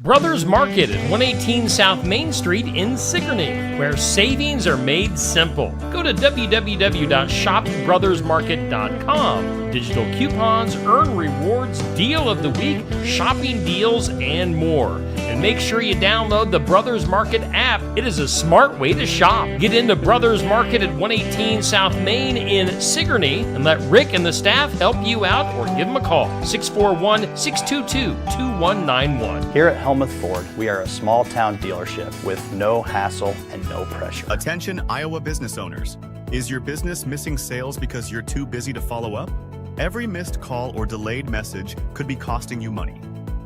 Brothers Market at 118 South Main Street in Sigourney, where savings are made simple. Go to www.shopbrothersmarket.com. Digital coupons, earn rewards, deal of the week, shopping deals, and more. And make sure you download the Brothers Market app. It is a smart way to shop. Get into Brothers Market at 118 South Main in Sigourney and let Rick and the staff help you out, or give them a call, 641-622-2191. Here at Helmuth Ford, we are a small town dealership with no hassle and no pressure. Attention Iowa business owners. Is your business missing sales because you're too busy to follow up? Every missed call or delayed message could be costing you money.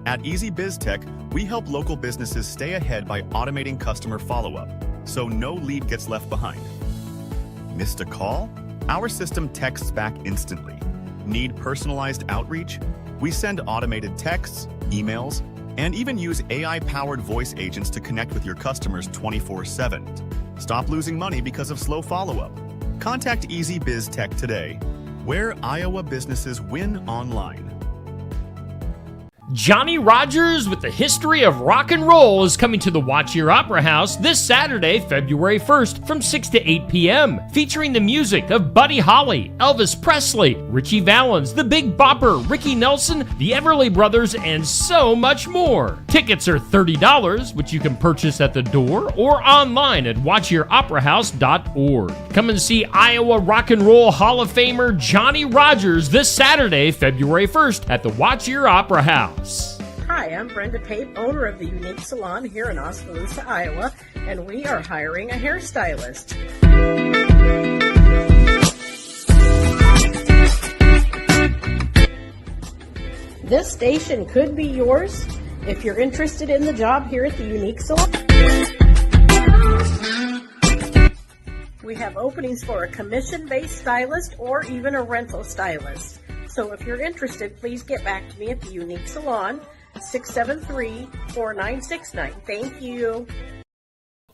At Easy Biz Tech, we help local businesses stay ahead by automating customer follow-up, so no lead gets left behind. Missed a call? Our system texts back instantly. Need personalized outreach? We send automated texts, emails, and even use AI-powered voice agents to connect with your customers 24/7. Stop losing money because of slow follow-up. Contact Easy Biz Tech today, where Iowa businesses win online. Johnny Rogers with the history of rock and roll is coming to the Watch Your Opera House this Saturday, February 1st from 6 to 8 p.m., featuring the music of Buddy Holly, Elvis Presley, Richie Valens, The Big Bopper, Ricky Nelson, the Everly Brothers, and so much more. Tickets are $30, which you can purchase at the door or online at watchyouraoperahouse.org. Come and see Iowa Rock and Roll Hall of Famer Johnny Rogers this Saturday, February 1st at the Watch Your Opera House. Hi, I'm Brenda Pape, owner of the Unique Salon here in Oskaloosa, Iowa, and we are hiring a hairstylist. This station could be yours if you're interested in the job here at the Unique Salon. We have openings for a commission-based stylist or even a rental stylist. So if you're interested, please get back to me at the Unique Salon, 673-4969. Thank you.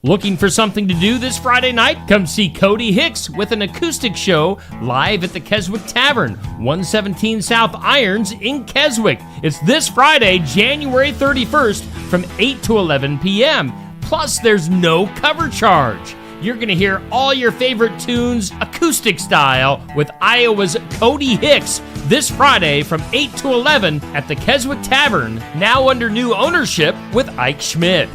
Looking for something to do this Friday night? Come see Cody Hicks with an acoustic show live at the Keswick Tavern, 117 South Irons in Keswick. It's this Friday, January 31st from 8 to 11 p.m. Plus, there's no cover charge. You're going to hear all your favorite tunes acoustic style with Iowa's Cody Hicks this Friday from 8 to 11 at the Keswick Tavern, now under new ownership with Ike Schmidt.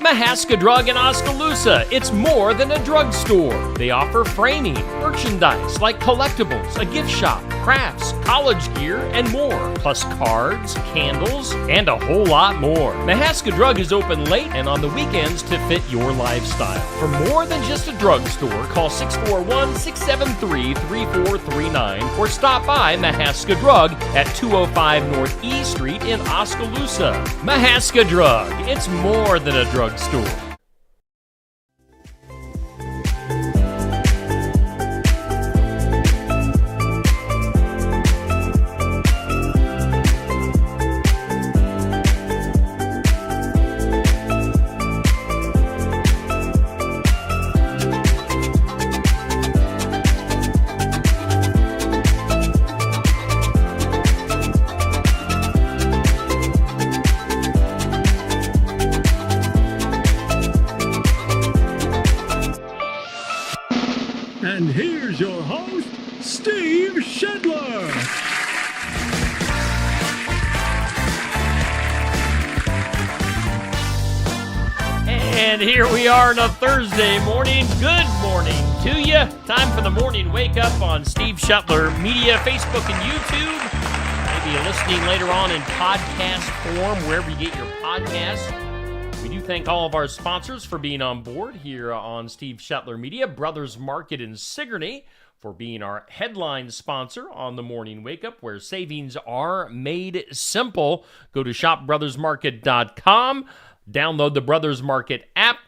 Mahaska Drug in Oskaloosa. It's more than a drugstore. They offer framing, merchandise like collectibles, a gift shop, crafts, college gear, and more, plus cards, candles, and a whole lot more. Mahaska Drug is open late and on the weekends to fit your lifestyle. For more than just a drugstore, call 641-673-3439 or stop by Mahaska Drug at 205 North E Street in Oskaloosa. Mahaska Drug. It's more than a drugstore. And here's your host, Steve Shedler. And here we are on a Thursday morning. Good morning to you. Time for the morning wake up on Steve Shedler Media, Facebook, and YouTube. Maybe you're listening later on in podcast form, wherever you get your podcasts. We do thank all of our sponsors for being on board here on Steve Shedler Media. Brothers Market in Sigourney for being our headline sponsor on the Morning Wake Up, where savings are made simple. Go to shopbrothersmarket.com. Download the Brothers Market app,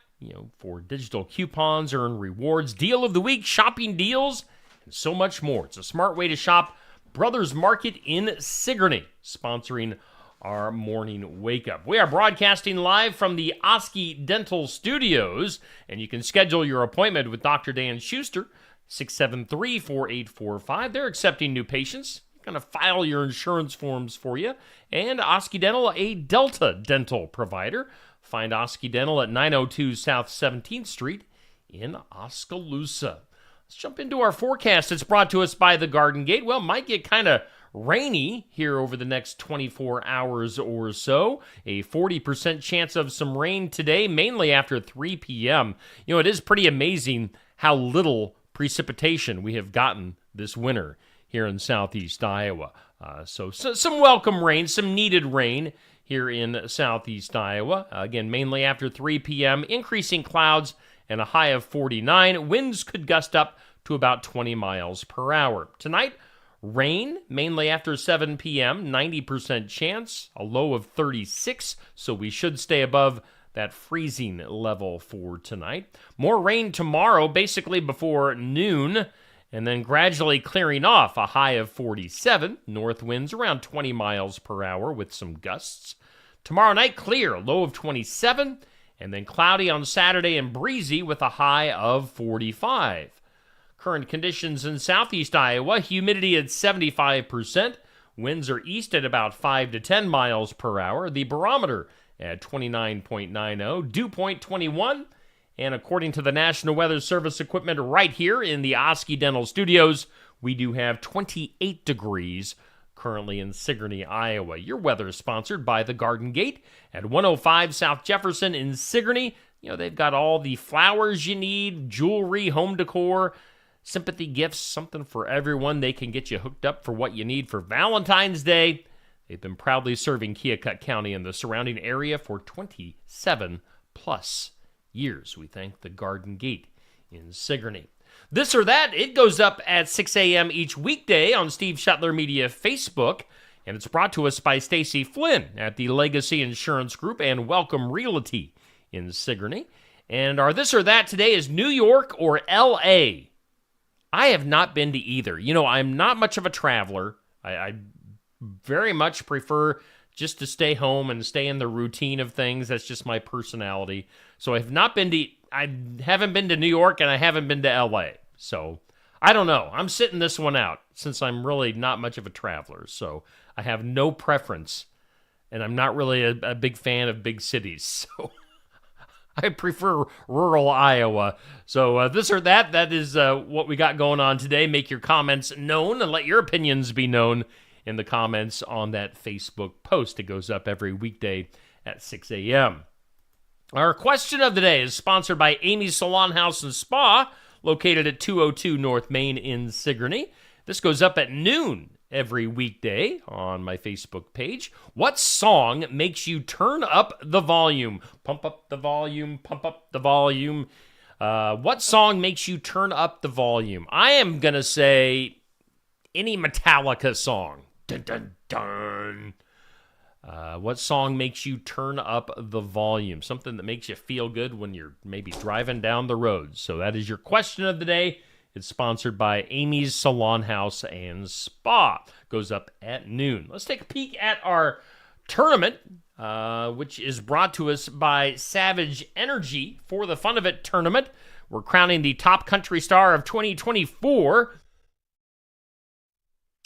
for digital coupons, earn rewards, deal of the week, shopping deals, and so much more. It's a smart way to shop. Brothers Market in Sigourney, sponsoring our morning wake up. We are broadcasting live from the Oski Dental Studios, and you can schedule your appointment with Dr. Dan Schuster, 673-4845. They're accepting new patients. going to file your insurance forms for you. And Oski Dental, a Delta dental provider. Find Oski Dental at 902 South 17th Street in Oskaloosa. Let's jump into our forecast. It's brought to us by the Garden Gate. Well, might get kind of rainy here over the next 24 hours or so. A 40% chance of some rain today, mainly after 3 p.m. You know, it is pretty amazing how little precipitation we have gotten this winter here in southeast Iowa. So some welcome rain, some needed rain here in southeast Iowa. Again, mainly after 3 p.m., increasing clouds and a high of 49. Winds could gust up to about 20 miles per hour. Tonight, rain, mainly after 7 p.m., 90% chance, a low of 36, so we should stay above that freezing level for tonight. More rain tomorrow, basically before noon, and then gradually clearing off, a high of 47. North winds around 20 miles per hour with some gusts. Tomorrow night, clear, low of 27, and then cloudy on Saturday and breezy with a high of 45. Current conditions in southeast Iowa, humidity at 75%, winds are east at about 5 to 10 miles per hour, the barometer at 29.90, dew point 21, and according to the National Weather Service equipment right here in the Oski Dental Studios, we do have 28 degrees currently in Sigourney, Iowa. Your weather is sponsored by the Garden Gate at 105 South Jefferson in Sigourney. You know, they've got all the flowers you need, jewelry, home decor, sympathy gifts, something for everyone. They can get you hooked up for what you need for Valentine's Day. They've been proudly serving Keokuk County and the surrounding area for 27 plus years. We thank the Garden Gate in Sigourney. This or That, it goes up at 6 a.m. each weekday on Steve Shuttler Media Facebook, and it's brought to us by Stacy Flynn at the Legacy Insurance Group and Welcome Realty in Sigourney. And our This or That today is New York or L.A. I have not been to either. You know, I'm not much of a traveler. I very much prefer just to stay home and stay in the routine of things. That's just my personality. So I haven't been to New York and I haven't been to LA. So I don't know. I'm sitting this one out since I'm really not much of a traveler. So I have no preference, and I'm not really a big fan of big cities. So I prefer rural Iowa. So This or That, that is what we got going on today. Make your comments known and let your opinions be known in the comments on that Facebook post. It goes up every weekday at 6 a.m. Our question of the day is sponsored by Amy's Salon House and Spa, located at 202 North Main in Sigourney. This goes up at noon every weekday on my Facebook page. What song makes you turn up the volume? Pump up the volume, pump up the volume. What song makes you turn up the volume? I am going to say any Metallica song. Dun, dun, dun. What song makes you turn up the volume? Something that makes you feel good when you're maybe driving down the road. So that is your question of the day. It's sponsored by Amy's Salon House and Spa. Goes up at noon. Let's take a peek at our tournament, which is brought to us by Savage Energy for the Fun of It tournament. We're crowning the top country star of 2024.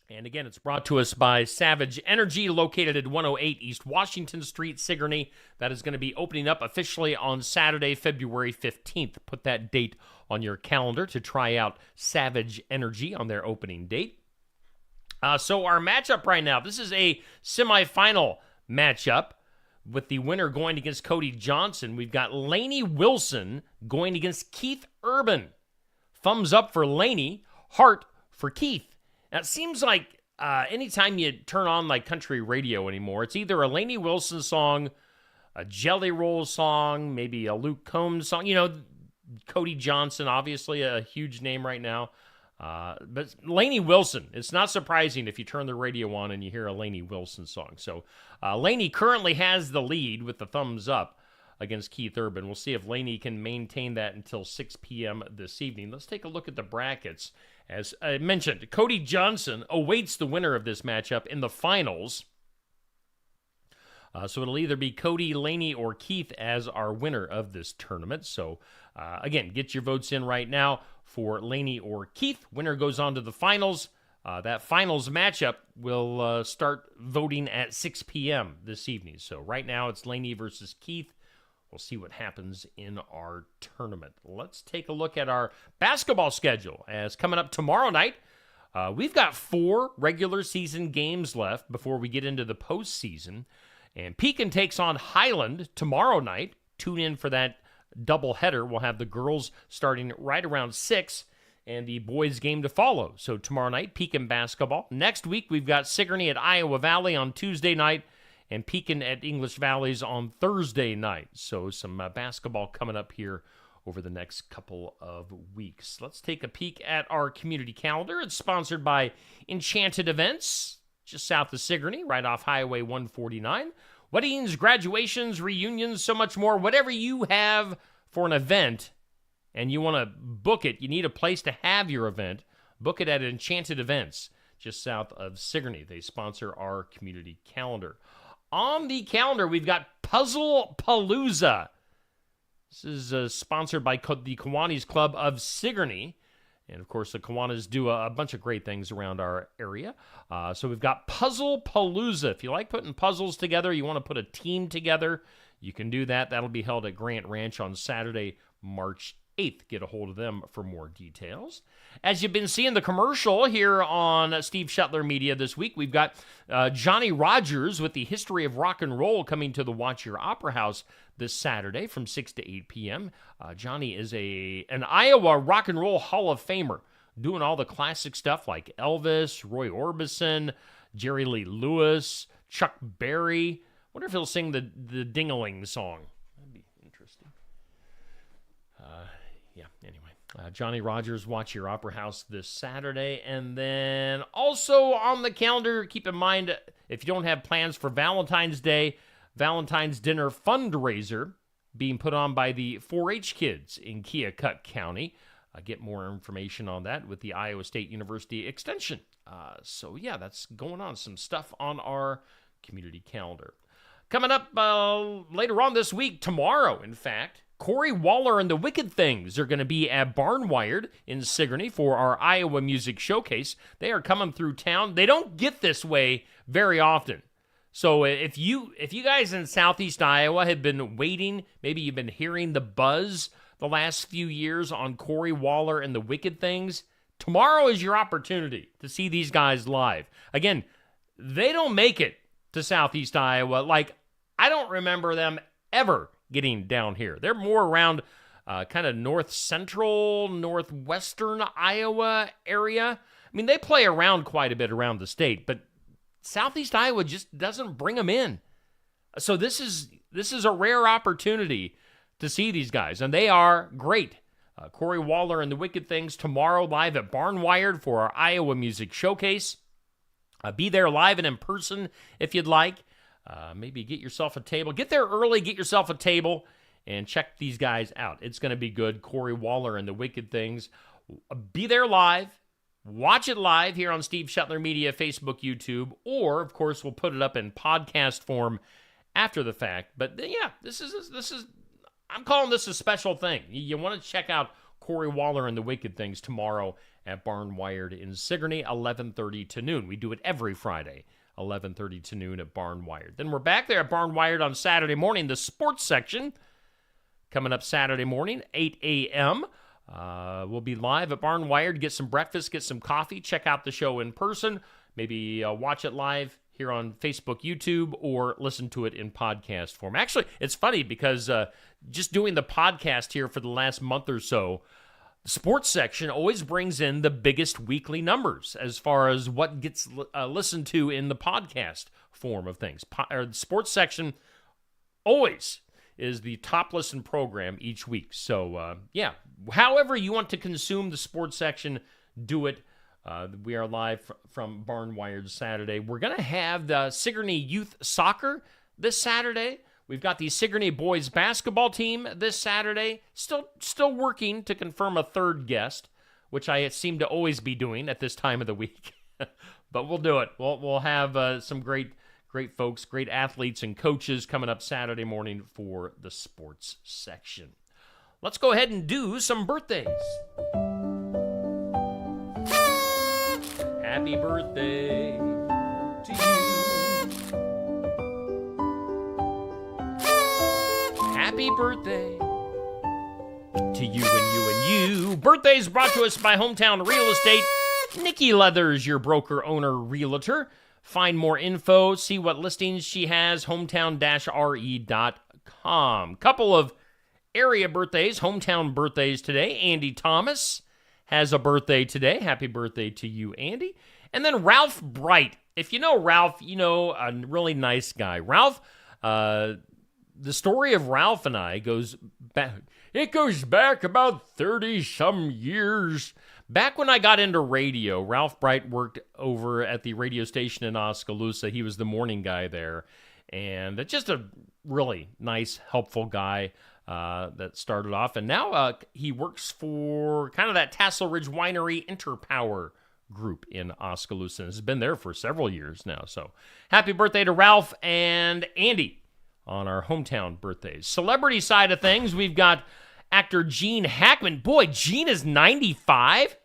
And again, it's brought to us by Savage Energy, located at 108 East Washington Street, Sigourney. That is going to be opening up officially on Saturday, February 15th. Put that date on your calendar to try out Savage Energy on their opening date. So our matchup right now, this is a semifinal matchup with the winner going against Cody Johnson. We've got Lainey Wilson going against Keith Urban. Thumbs up for Lainey, heart for Keith. Now, it seems like anytime you turn on like country radio anymore, it's either a Lainey Wilson song, a Jelly Roll song, maybe a Luke Combs song. You know, Cody Johnson, obviously a huge name right now. But Lainey Wilson, it's not surprising if you turn the radio on and you hear a Lainey Wilson song. So Lainey currently has the lead with the thumbs up against Keith Urban. We'll see if Lainey can maintain that until 6 p.m. this evening. Let's take a look at the brackets. As I mentioned, Cody Johnson awaits the winner of this matchup in the finals. So it'll either be Cody, Lainey, or Keith as our winner of this tournament. So again, get your votes in right now for Lainey or Keith. Winner goes on to the finals. That finals matchup will start voting at 6 p.m. this evening. So right now it's Laney versus Keith. We'll see what happens in our tournament. Let's take a look at our basketball schedule. As coming up tomorrow night, we've got 4 regular season games left before we get into the postseason. And Pekin takes on Highland tomorrow night. Tune in for that doubleheader. We'll have the girls starting right around 6 and the boys game to follow. So tomorrow night, Pekin basketball. Next week, we've got Sigourney at Iowa Valley on Tuesday night and Pekin at English Valleys on Thursday night. So some basketball coming up here over the next couple of weeks. Let's take a peek at our community calendar. It's sponsored by Enchanted Events, just south of Sigourney, right off Highway 149. Weddings, graduations, reunions, so much more. Whatever you have for an event and you want to book it, you need a place to have your event, book it at Enchanted Events, just south of Sigourney. They sponsor our community calendar. On the calendar, we've got Puzzle Palooza. This is sponsored by the Kiwanis Club of Sigourney. And, of course, the Kiwanis do a bunch of great things around our area. So we've got Puzzle Palooza. If you like putting puzzles together, you want to put a team together, you can do that. That'll be held at Grant Ranch on Saturday, March 8th. Get a hold of them for more details. As you've been seeing the commercial here on Steve Shetler Media this week, we've got Johnny Rogers with the History of Rock and Roll coming to the Watch Your Opera House this Saturday from 6 to 8 p.m. Johnny is an Iowa Rock and Roll Hall of Famer, doing all the classic stuff like Elvis, Roy Orbison, Jerry Lee Lewis, Chuck Berry. Wonder if he'll sing the Ding-a-ling song. That'd be interesting. Anyway, Johnny Rogers, Watch Your Opera House this Saturday. And then also on the calendar, keep in mind, if you don't have plans for Valentine's Day, Valentine's Dinner fundraiser being put on by the 4-H kids in Keokuk County. Get more information on that with the Iowa State University Extension. So, that's going on. Some stuff on our community calendar. Coming up later on this week, tomorrow, in fact, Corey Waller and the Wicked Things are going to be at Barnwired in Sigourney for our Iowa Music Showcase. They are coming through town. They don't get this way very often. So if you guys in Southeast Iowa have been waiting, maybe you've been hearing the buzz the last few years on Corey Waller and the Wicked Things, tomorrow is your opportunity to see these guys live. Again, they don't make it to Southeast Iowa. Like, I don't remember them ever getting down here. They're more around kind of north central, northwestern Iowa area. I mean, they play around quite a bit around the state, but Southeast Iowa just doesn't bring them in. So this is a rare opportunity to see these guys, and they are great. Corey Waller and the Wicked Things tomorrow live at Barnwired for our Iowa Music Showcase. Be there live and in person if you'd like. Maybe get yourself a table. Get there early, get yourself a table, and check these guys out. It's going to be good. Corey Waller and the Wicked Things. Be there live. Watch it live here on Steve Shetler Media, Facebook, YouTube, or, of course, we'll put it up in podcast form after the fact. But, this is I'm calling this a special thing. You want to check out Corey Waller and the Wicked Things tomorrow at Barnwired in Sigourney, 11:30 to noon. We do it every Friday, 11:30 to noon at Barnwired. Then we're back there at Barnwired on Saturday morning, the sports section. Coming up Saturday morning, 8 a.m., we'll be live at Barnwired, get some breakfast, get some coffee, check out the show in person, maybe watch it live here on Facebook, YouTube, or listen to it in podcast form. Actually, it's funny because just doing the podcast here for the last month or so, the sports section always brings in the biggest weekly numbers as far as what gets listened to in the podcast form of things. The sports section always is the top listened program each week. So, however you want to consume the sports section, do it. We are live from Barnwired Saturday. We're going to have the Sigourney Youth Soccer this Saturday. We've got the Sigourney Boys Basketball team this Saturday. Still working to confirm a third guest, which I seem to always be doing at this time of the week. But we'll do it. We'll have some great folks, great athletes and coaches coming up Saturday morning for the sports section. Let's go ahead and do some birthdays. Happy birthday to you. Happy birthday to you and you and you. Birthdays brought to us by Hometown Real Estate. Nikki Leathers, your broker, owner, realtor. Find more info, see what listings she has, hometown-re.com. Couple of area birthdays, hometown birthdays today. Andy Thomas has a birthday today. Happy birthday to you, Andy. And then Ralph Bright. If you know Ralph, you know a really nice guy. Ralph, the story of Ralph and I goes back. It goes back about 30-some years. Back when I got into radio, Ralph Bright worked over at the radio station in Oskaloosa. He was the morning guy there. And just a really nice, helpful guy that started off. And now he works for kind of that Tassel Ridge Winery Interpower group in Oskaloosa. Has been there for several years now. So happy birthday to Ralph and Andy on our hometown birthdays. Celebrity side of things, we've got actor Gene Hackman. Boy, Gene is 95.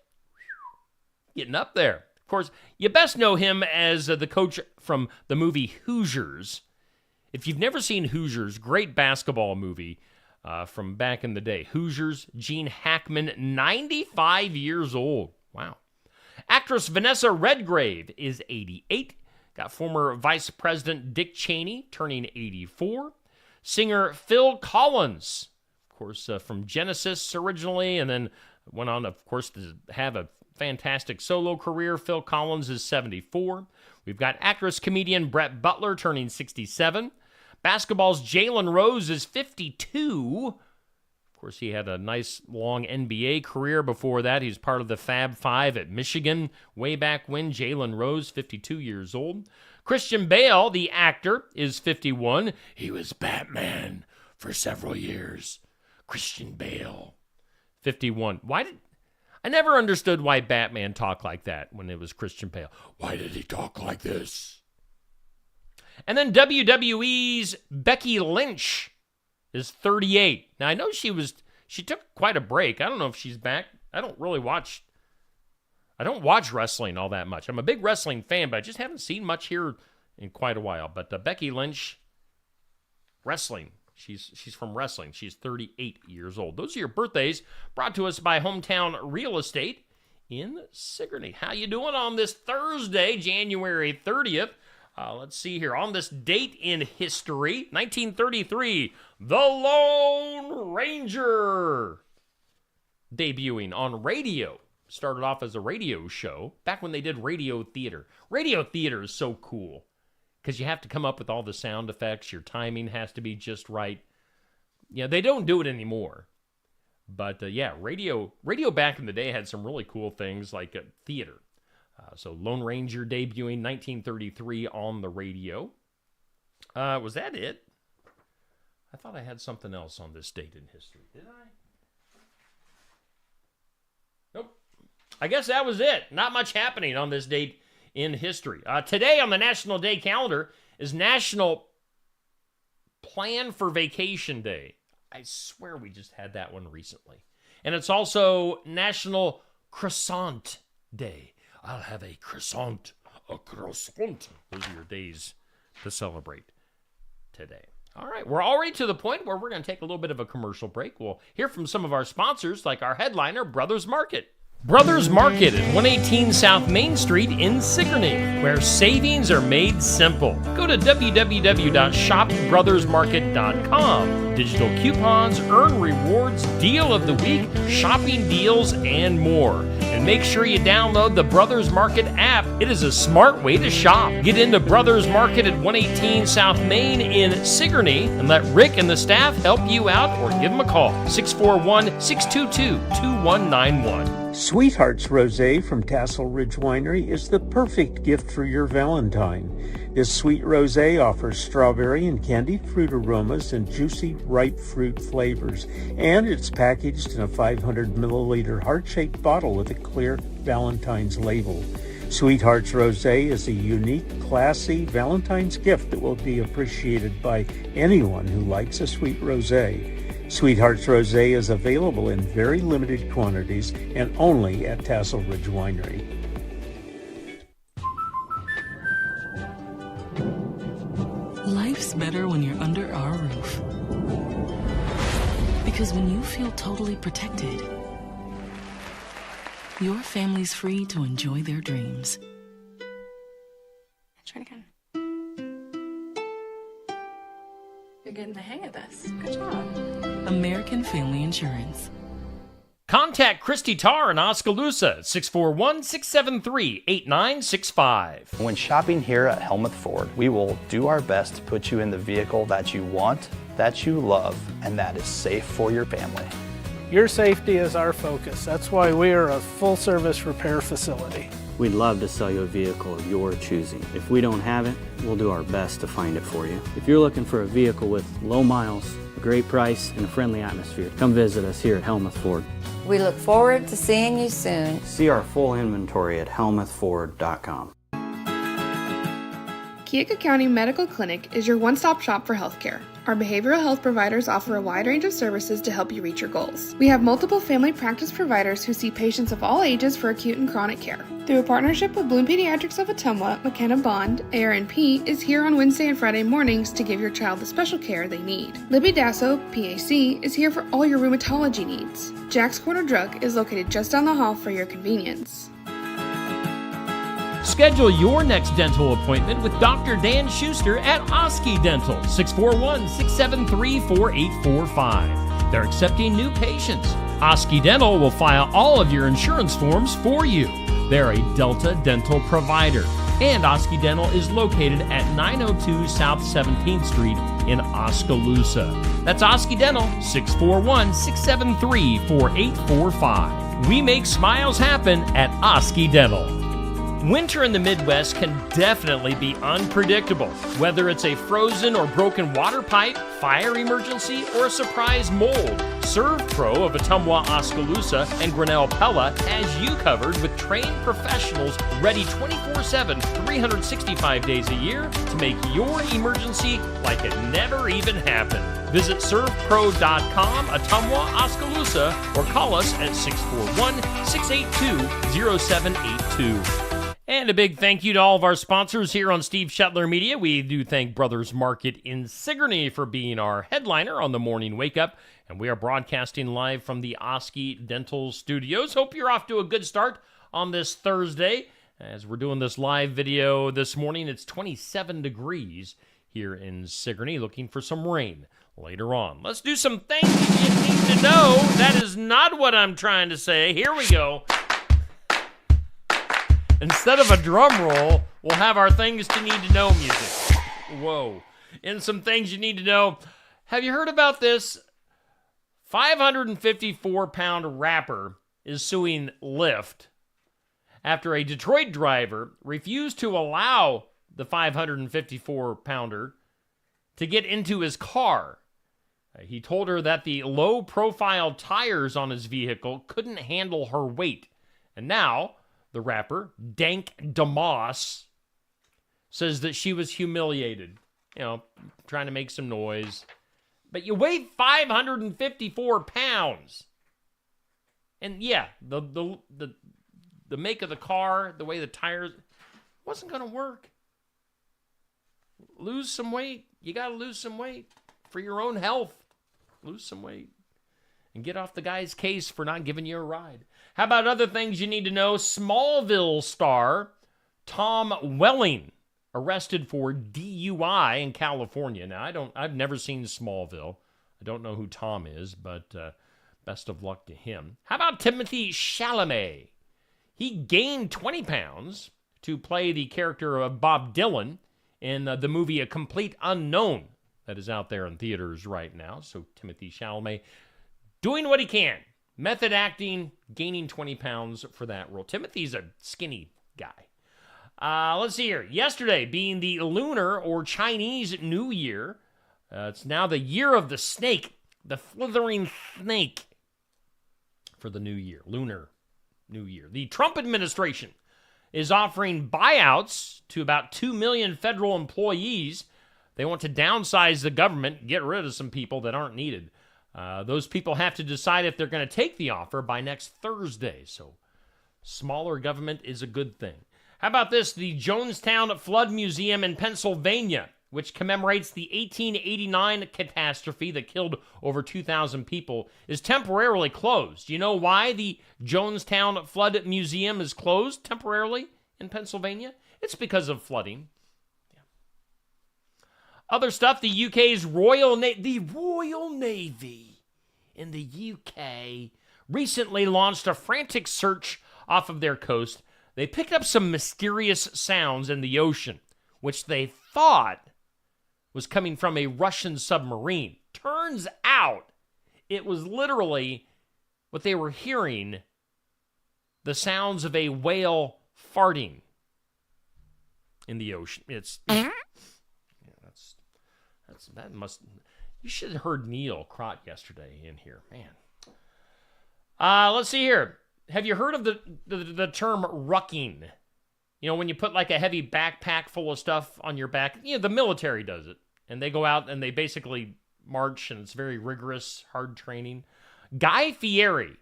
Getting up there. Of course, you best know him as the coach from the movie Hoosiers. If you've never seen Hoosiers, great basketball movie from back in the day. Hoosiers, Gene Hackman, 95 years old. Wow. Actress Vanessa Redgrave is 88. Got former Vice President Dick Cheney turning 84. Singer Phil Collins, of course, from Genesis originally, and then went on, of course, to have a fantastic solo career. Phil Collins is 74. We've got actress-comedian Brett Butler turning 67. Basketball's Jalen Rose is 52. Of course, he had a nice, long NBA career before that. He's part of the Fab Five at Michigan way back when. Jalen Rose, 52 years old. Christian Bale, the actor, is 51. He was Batman for several years. Christian Bale, 51. I never understood why Batman talked like that when it was Christian Bale. Why did he talk like this? And then WWE's Becky Lynch is 38. Now, I know she took quite a break. I don't know if she's back. I don't watch wrestling all that much. I'm a big wrestling fan, but I just haven't seen much here in quite a while. But Becky Lynch, wrestling. She's from wrestling. She's 38 years old. Those are your birthdays brought to us by Hometown Real Estate in Sigourney. How you doing on this Thursday, January 30th? Let's see here. On this date in history, 1933, The Lone Ranger debuting on radio. Started off as a radio show back when they did radio theater. Radio theater is so cool because you have to come up with all the sound effects. Your timing has to be just right. Yeah, they don't do it anymore. But yeah, radio back in the day had some really cool things like theater. So Lone Ranger debuting 1933 on the radio. Was that it? I thought I had something else on this date in history. Did I? Nope. I guess that was it. Not much happening on this date in history. Today on the National Day calendar is National Plan for Vacation Day. I swear we just had that one recently. And it's also National Croissant Day. I'll have a croissant. A croissant. Those are your days to celebrate today. All right, we're already to the point where we're going to take a little bit of a commercial break. We'll hear from some of our sponsors, like our headliner, Brothers Market. Brothers Market at 118 South Main Street in Sigourney, where savings are made simple. Go to www.shopbrothersmarket.com. Digital coupons, earn rewards, deal of the week, shopping deals, and more. And make sure you download the Brothers Market app. It is a smart way to shop. Get into Brothers Market at 118 South Main in Sigourney and let Rick and the staff help you out or give them a call. 641-622-2191. Sweethearts Rosé from Tassel Ridge Winery is the perfect gift for your Valentine. This sweet rosé offers strawberry and candied fruit aromas and juicy, ripe fruit flavors, and it's packaged in a 500 milliliter heart-shaped bottle with a clear Valentine's label. Sweethearts Rosé is a unique, classy Valentine's gift that will be appreciated by anyone who likes a sweet rosé. Sweethearts Rosé is available in very limited quantities and only at Tassel Ridge Winery. Life's better when you're under our roof. Because when you feel totally protected, your family's free to enjoy their dreams. Try it again. You're getting the hang of this. Good job. American Family Insurance. Contact Christy Tarr in Oskaloosa at 641-673-8965. When shopping here at Helmuth Ford, we will do our best to put you in the vehicle that you want, that you love, and that is safe for your family. Your safety is our focus. That's why we are a full-service repair facility. We'd love to sell you a vehicle of your choosing. If we don't have it, we'll do our best to find it for you. If you're looking for a vehicle with low miles, a great price, and a friendly atmosphere, come visit us here at Helmuth Ford. We look forward to seeing you soon. See our full inventory at helmuthford.com. Keokuk County Medical Clinic is your one-stop shop for healthcare. Our behavioral health providers offer a wide range of services to help you reach your goals. We have multiple family practice providers who see patients of all ages for acute and chronic care. Through a partnership with Bloom Pediatrics of Ottumwa, McKenna Bond, ARNP, is here on Wednesday and Friday mornings to give your child the special care they need. Libby Dasso, PAC, is here for all your rheumatology needs. Jack's Corner Drug is located just down the hall for your convenience. Schedule your next dental appointment with Dr. Dan Schuster at Oski Dental, 641-673-4845. They're accepting new patients. Oski Dental will file all of your insurance forms for you. They're a Delta dental provider. And Oski Dental is located at 902 South 17th Street in Oskaloosa. That's Oski Dental, 641-673-4845. We make smiles happen at Oski Dental. Winter in the Midwest can definitely be unpredictable. Whether it's a frozen or broken water pipe, fire emergency, or a surprise mold, ServPro of Ottumwa, Oskaloosa, and Grinnell Pella has you covered with trained professionals ready 24/7, 365 days a year to make your emergency like it never even happened. Visit servpro.com, Ottumwa, Oskaloosa, or call us at 641-682-0782. And a big thank you to all of our sponsors here on Steve Shetler Media. We do thank Brothers Market in Sigourney for being our headliner on the Morning Wake Up. And we are broadcasting live from the Oski Dental Studios. Hope you're off to a good start on this Thursday. As we're doing this live video this morning, it's 27 degrees here in Sigourney, looking for some rain later on. Let's do some things you need to know. That is not what I'm trying to say. Here we go. Instead of a drum roll, we'll have our things to need to know music. Whoa. And some things you need to know. Have you heard about this? 554-pound rapper is suing Lyft after a Detroit driver refused to allow the 554-pounder to get into his car. He told her that the low-profile tires on his vehicle couldn't handle her weight. And now the rapper, Dank DeMoss, says that she was humiliated, trying to make some noise. But you weigh 554 pounds. And yeah, the make of the car, the way the tires, wasn't going to work. Lose some weight. You got to lose some weight for your own health. Lose some weight. And get off the guy's case for not giving you a ride. How about other things you need to know? Smallville star Tom Welling arrested for DUI in California. Now, I've never seen Smallville. I don't know who Tom is, but best of luck to him. How about Timothy Chalamet? He gained 20 pounds to play the character of Bob Dylan in the movie A Complete Unknown that is out there in theaters right now. So Timothy Chalamet doing what he can. Method acting, gaining 20 pounds for that role. Timothy's a skinny guy. Let's see here. Yesterday being the Lunar or Chinese New Year. It's now the year of the snake, the slithering snake for the new year, Lunar New Year. The Trump administration is offering buyouts to about 2 million federal employees. They want to downsize the government, get rid of some people that aren't needed. Those people have to decide if they're going to take the offer by next Thursday. So smaller government is a good thing. How about this? The Jonestown Flood Museum in Pennsylvania which commemorates the 1889 catastrophe that killed over 2,000 people, is temporarily closed. You know why the Jonestown Flood Museum is closed temporarily in Pennsylvania? It's because of flooding. Yeah. Other stuff, the UK's Royal Navy in the UK recently launched a frantic search off of their coast. They picked up some mysterious sounds in the ocean, which they thought was coming from a Russian submarine. Turns out it was literally what they were hearing, the sounds of a whale farting in the ocean. You should have heard Neil Crott yesterday in here, man. Let's see here. Have you heard of the term rucking? You know, when you put like a heavy backpack full of stuff on your back, you know, the military does it. And they go out and they basically march, and it's very rigorous, hard training. Guy Fieri,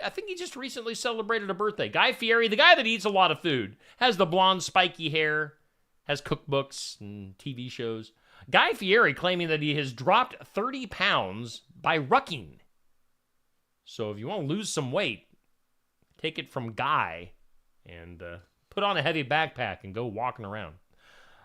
I think he just recently celebrated a birthday. Guy Fieri, the guy that eats a lot of food, has the blonde spiky hair, has cookbooks and TV shows. Guy Fieri claiming that he has dropped 30 pounds by rucking. So if you want to lose some weight, take it from Guy and put on a heavy backpack and go walking around.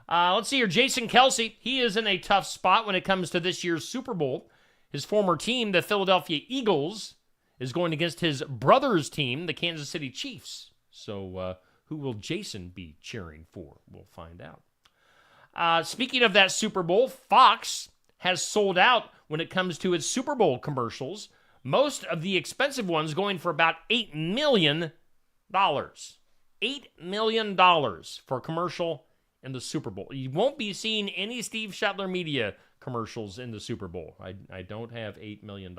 Let's see here. Jason Kelce, he is in a tough spot when it comes to this year's Super Bowl. His former team, the Philadelphia Eagles, is going against his brother's team, the Kansas City Chiefs. So who will Jason be cheering for? We'll find out. Speaking of that Super Bowl, Fox has sold out when it comes to its Super Bowl commercials. Most of the expensive ones going for about $8 million. $8 million for a commercial in the Super Bowl. You won't be seeing any Steve Shetler Media commercials in the Super Bowl. I don't have $8 million.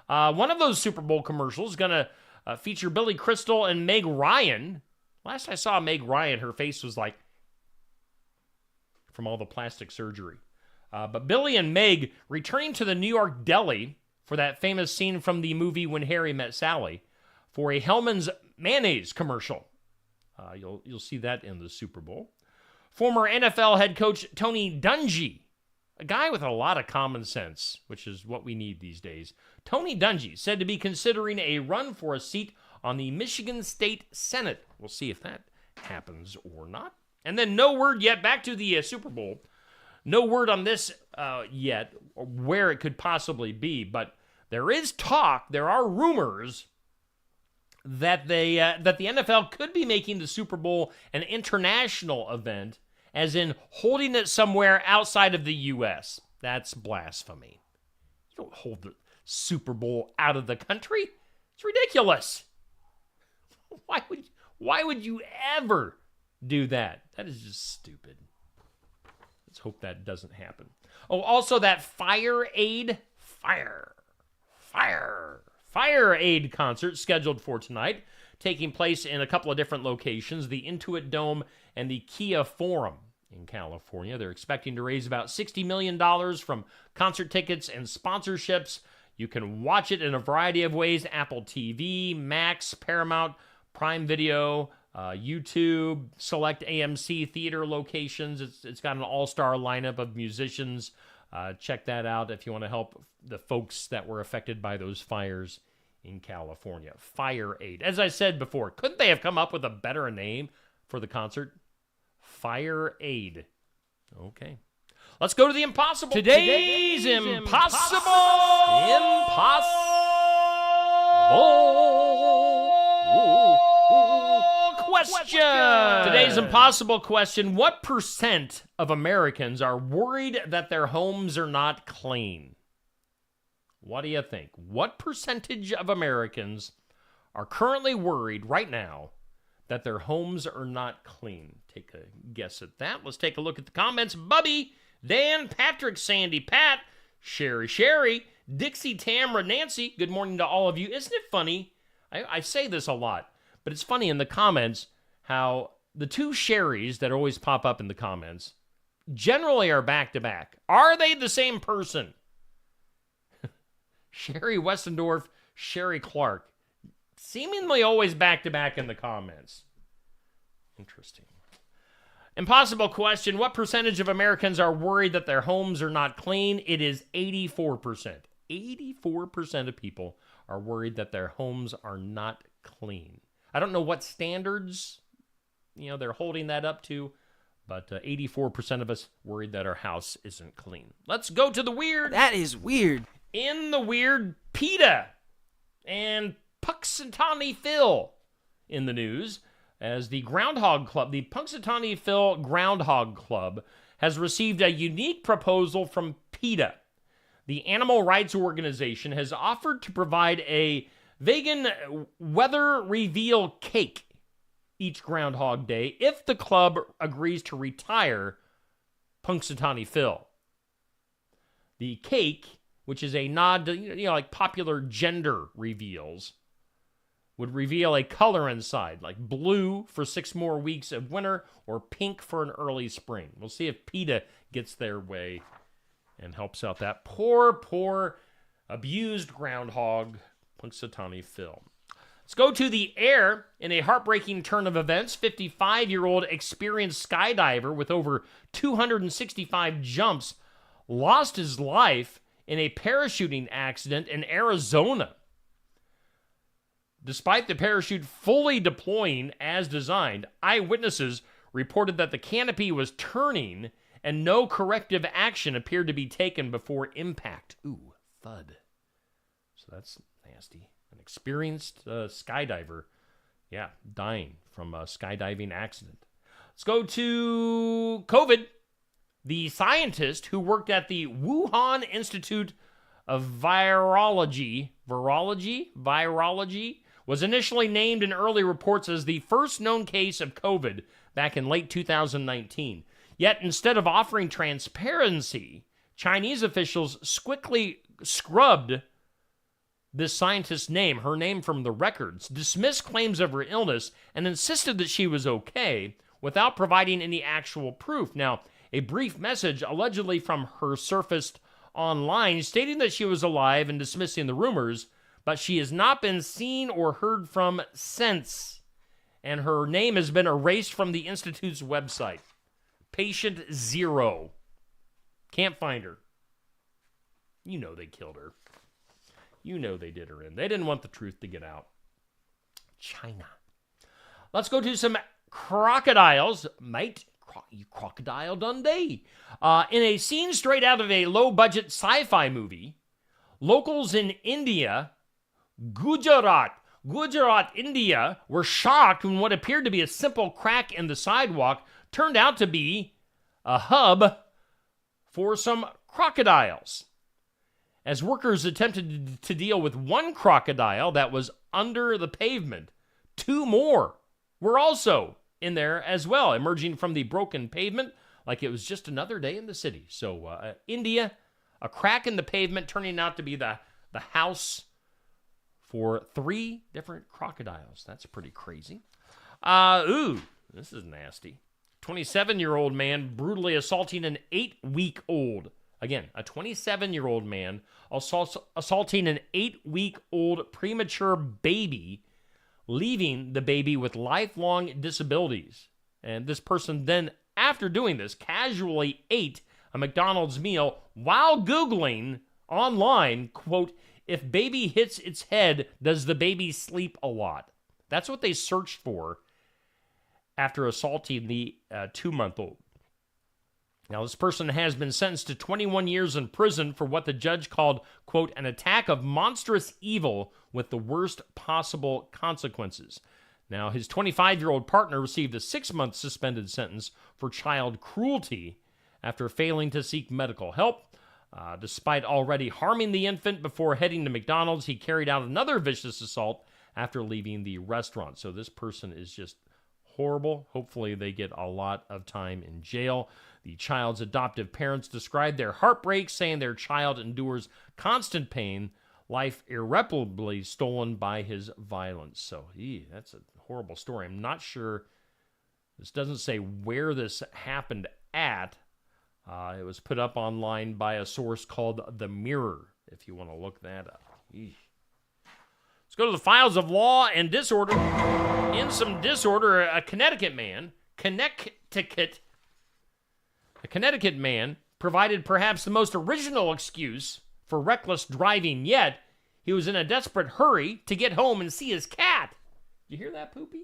One of those Super Bowl commercials is going to feature Billy Crystal and Meg Ryan. Last I saw Meg Ryan, her face was like from all the plastic surgery. But Billy and Meg returning to the New York deli for that famous scene from the movie When Harry Met Sally for a Hellman's mayonnaise commercial. You'll see that in the Super Bowl. Former NFL head coach Tony Dungy, a guy with a lot of common sense, which is what we need these days. Tony Dungy said to be considering a run for a seat on the Michigan State Senate. We'll see if that happens or not. And then no word yet, back to the Super Bowl. No word on this yet, or where it could possibly be, but there is talk, there are rumors that that the NFL could be making the Super Bowl an international event, as in holding it somewhere outside of the U.S. That's blasphemy. You don't hold the Super Bowl out of the country. It's ridiculous. Why would you ever do that? That is just stupid. Let's hope that doesn't happen. Oh, also that Fire Aid concert scheduled for tonight, taking place in a couple of different locations, the Intuit Dome and the Kia Forum in California. They're expecting to raise about $60 million from concert tickets and sponsorships. You can watch it in a variety of ways: Apple TV, Max, Paramount, Prime Video, YouTube, select AMC theater locations. It's got an all-star lineup of musicians. Check that out if you want to help the folks that were affected by those fires in California. Fire Aid. As I said before, couldn't they have come up with a better name for the concert? Fire Aid. Okay. Let's go to the impossible. Today's impossible question. Today's impossible question: what percent of Americans are worried that their homes are not clean? What do you think? What percentage of Americans are currently worried right now that their homes are not clean? Take a guess at that. Let's take a look at the comments. Bubby, Dan, Patrick, Sandy, Pat, Sherry, Dixie, Tamra, Nancy. Good morning to all of you. Isn't it funny? I say this a lot, but it's funny in the comments how the two Sherrys that always pop up in the comments generally are back to back. Are they the same person? Sherry Westendorf, Sherry Clark. Seemingly always back to back in the comments. Interesting. Impossible question. What percentage of Americans are worried that their homes are not clean? It is 84%. 84% of people are worried that their homes are not clean. I don't know what standards, they're holding that up to, but 84% of us worried that our house isn't clean. Let's go to the weird. That is weird. In the weird, PETA and Punxsutawney Phil in the news as the Groundhog Club, the Punxsutawney Phil Groundhog Club, has received a unique proposal from PETA. The animal rights organization has offered to provide a vegan weather reveal cake each Groundhog Day if the club agrees to retire Punxsutawney Phil. The cake, which is a nod to, like popular gender reveals, would reveal a color inside, like blue for 6 more weeks of winter or pink for an early spring. We'll see if PETA gets their way and helps out that poor, abused groundhog, Punxsutawney Phil. Let's go to the air. In a heartbreaking turn of events, 55-year-old experienced skydiver with over 265 jumps lost his life in a parachuting accident in Arizona. Despite the parachute fully deploying as designed, eyewitnesses reported that the canopy was turning and no corrective action appeared to be taken before impact. Ooh, thud. So that's nasty. An experienced skydiver, dying from a skydiving accident. Let's go to COVID. The scientist who worked at the Wuhan Institute of Virology, was initially named in early reports as the first known case of COVID back in late 2019. Yet instead of offering transparency, Chinese officials quickly scrubbed this scientist's name, her name from the records, dismissed claims of her illness, and insisted that she was okay without providing any actual proof. Now, a brief message allegedly from her surfaced online stating that she was alive and dismissing the rumors, but she has not been seen or heard from since, and her name has been erased from the Institute's website. Patient 0. Can't find her. You know they killed her. You know they did her in. They didn't want the truth to get out. China. Let's go to some crocodiles. Mate, you Crocodile Dundee. In a scene straight out of a low-budget sci-fi movie, locals in India, Gujarat, India, were shocked when what appeared to be a simple crack in the sidewalk turned out to be a hub for some crocodiles. As workers attempted to deal with one crocodile that was under the pavement, 2 more were also in there as well, emerging from the broken pavement like it was just another day in the city. So India, a crack in the pavement turning out to be the house for 3 different crocodiles. That's pretty crazy. This is nasty. 27-year-old man brutally assaulting an 8-week-old. Again, a 27-year-old man assaulting an 8-week-old premature baby, leaving the baby with lifelong disabilities. And this person then, after doing this, casually ate a McDonald's meal while Googling online, quote, "If baby hits its head, does the baby sleep a lot?" That's what they searched for after assaulting the 2-month-old. Now, this person has been sentenced to 21 years in prison for what the judge called, quote, "an attack of monstrous evil with the worst possible consequences." Now, his 25-year-old partner received a 6-month suspended sentence for child cruelty after failing to seek medical help. Despite already harming the infant before heading to McDonald's, he carried out another vicious assault after leaving the restaurant. So this person is just horrible. Hopefully they get a lot of time in jail. The child's adoptive parents described their heartbreak, saying their child endures constant pain, life irreparably stolen by his violence. So, that's a horrible story. I'm not sure. This doesn't say where this happened at. It was put up online by a source called The Mirror, if you want to look that up. Let's go to the files of law and disorder. In some disorder, a Connecticut Connecticut man provided perhaps the most original excuse for reckless driving yet. He was in a desperate hurry to get home and see his cat. You hear that, Poopy?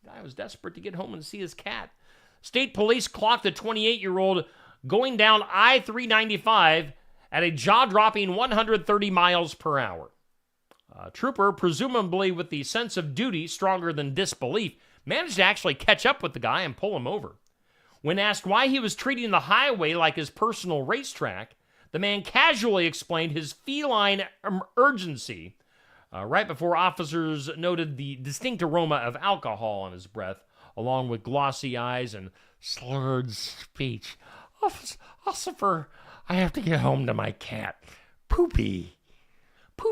Guy was desperate to get home and see his cat. State police clocked the 28-year-old going down I-395 at a jaw-dropping 130 miles per hour. A trooper, presumably with the sense of duty stronger than disbelief, managed to actually catch up with the guy and pull him over. When asked why he was treating the highway like his personal racetrack, the man casually explained his feline urgency right before officers noted the distinct aroma of alcohol on his breath, along with glossy eyes and slurred speech. Officer, I have to get home to my cat. Poopy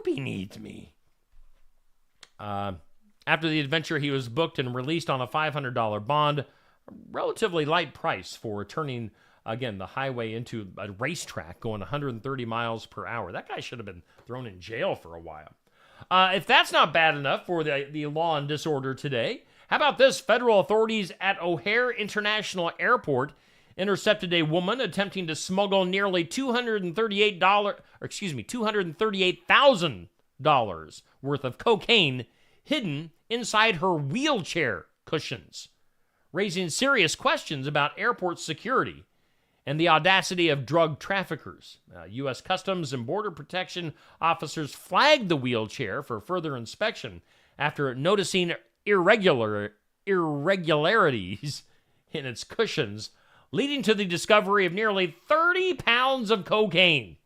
needs me. After the adventure, he was booked and released on a $500 bond, a relatively light price for turning, again, the highway into a racetrack going 130 miles per hour. That guy should have been thrown in jail for a while. If that's not bad enough for the law and disorder today, how about this? Federal authorities at O'Hare International Airport intercepted a woman attempting to smuggle nearly $238,000 worth of cocaine hidden inside her wheelchair cushions, raising serious questions about airport security and the audacity of drug traffickers. U.S. Customs and Border Protection officers flagged the wheelchair for further inspection after noticing irregularities in its cushions, leading to the discovery of nearly 30 pounds of cocaine.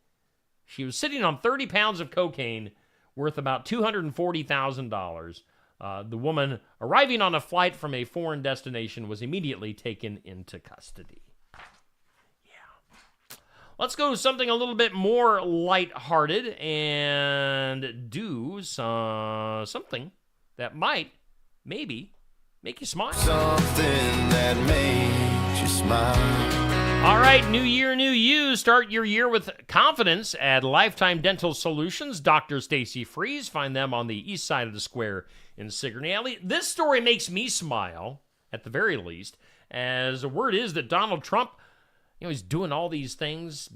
She was sitting on 30 pounds of cocaine worth about $240,000. The woman, arriving on a flight from a foreign destination, was immediately taken into custody. Let's go to something a little bit more lighthearted and do something that might, maybe, make you smile. Something that makes you smile. All right, new year, new you. Start your year with confidence at Lifetime Dental Solutions. Dr. Stacy Freeze. Find them on the east side of the square in Sigourney Alley. This story makes me smile, at the very least, as the word is that Donald Trump, he's doing all these things,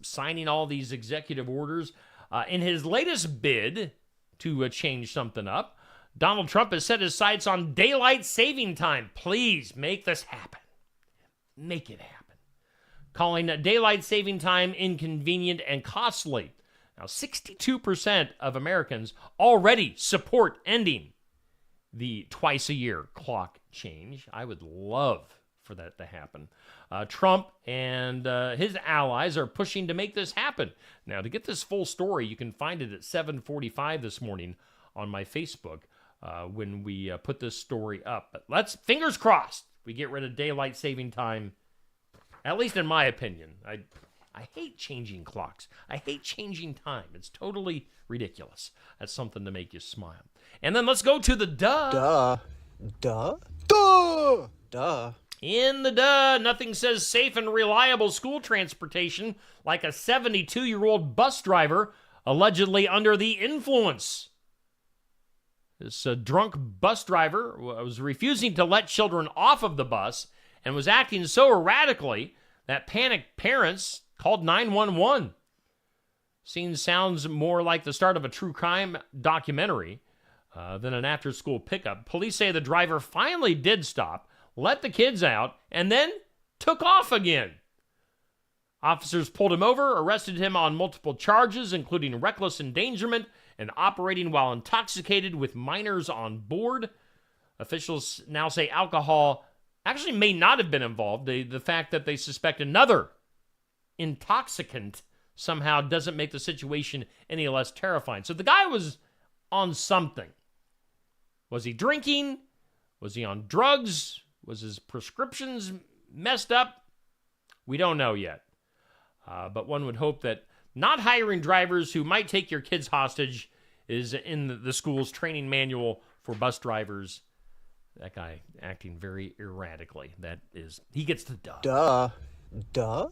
signing all these executive orders. In his latest bid to change something up, Donald Trump has set his sights on daylight saving time. Please make this happen. Make it happen. Calling daylight saving time inconvenient and costly. Now, 62% of Americans already support ending the twice-a-year clock change. I would love for that to happen. Trump and his allies are pushing to make this happen. Now, to get this full story, you can find it at 7:45 this morning on my Facebook when we put this story up. But let's, fingers crossed, we get rid of daylight saving time, at least in my opinion. I hate changing clocks. I hate changing time. It's totally ridiculous. That's something to make you smile. And then let's go to the duh. Duh. In the duh, nothing says safe and reliable school transportation like a 72-year-old bus driver allegedly under the influence. This drunk bus driver was refusing to let children off of the bus and was acting so erratically that panicked parents called 911. Scene sounds more like the start of a true crime documentary than an after-school pickup. Police say the driver finally did stop, let the kids out, and then took off again. Officers pulled him over, arrested him on multiple charges, including reckless endangerment and operating while intoxicated with minors on board. Officials now say alcohol actually may not have been involved. The fact that they suspect another intoxicant somehow doesn't make the situation any less terrifying. So the guy was on something. Was he drinking? Was he on drugs? Was his prescriptions messed up? We don't know yet. But one would hope that not hiring drivers who might take your kids hostage is in the school's training manual for bus drivers. That guy acting very erratically. He gets the duh. Duh.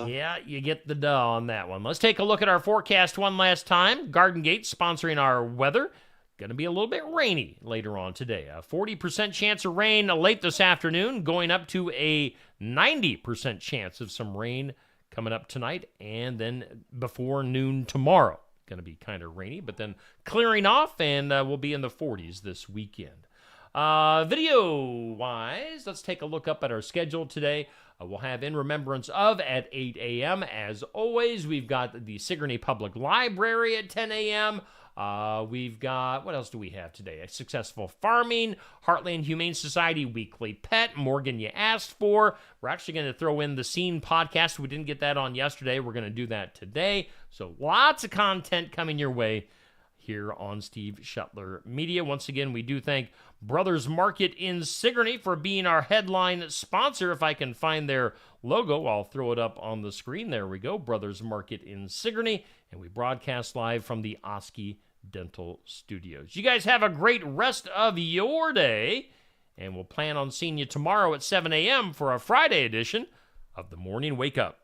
Yeah, you get the duh on that one. Let's take a look at our forecast one last time. Garden Gate sponsoring our weather. Going to be a little bit rainy later on today. A 40% chance of rain late this afternoon, going up to a 90% chance of some rain coming up tonight, and then before noon tomorrow. Going to be kind of rainy, but then clearing off, and we'll be in the 40s this weekend. Video-wise, let's take a look up at our schedule today. We'll have In Remembrance Of at 8 a.m. As always, we've got the Sigourney Public Library at 10 a.m., we've got, what else do we have today? A Successful Farming, Heartland Humane Society Weekly Pet, Morgan You Asked For. We're actually going to throw in the Scene podcast. We didn't get that on yesterday. We're going to do that today. So lots of content coming your way here on Steve Shuttler Media. Once again, we do thank Brothers Market in Sigourney for being our headline sponsor. If I can find their logo, I'll throw it up on the screen. There we go, Brothers Market in Sigourney. And we broadcast live from the Oski Dental Studios. You guys have a great rest of your day, and we'll plan on seeing you tomorrow at 7 a.m. for a Friday edition of the Morning Wake Up.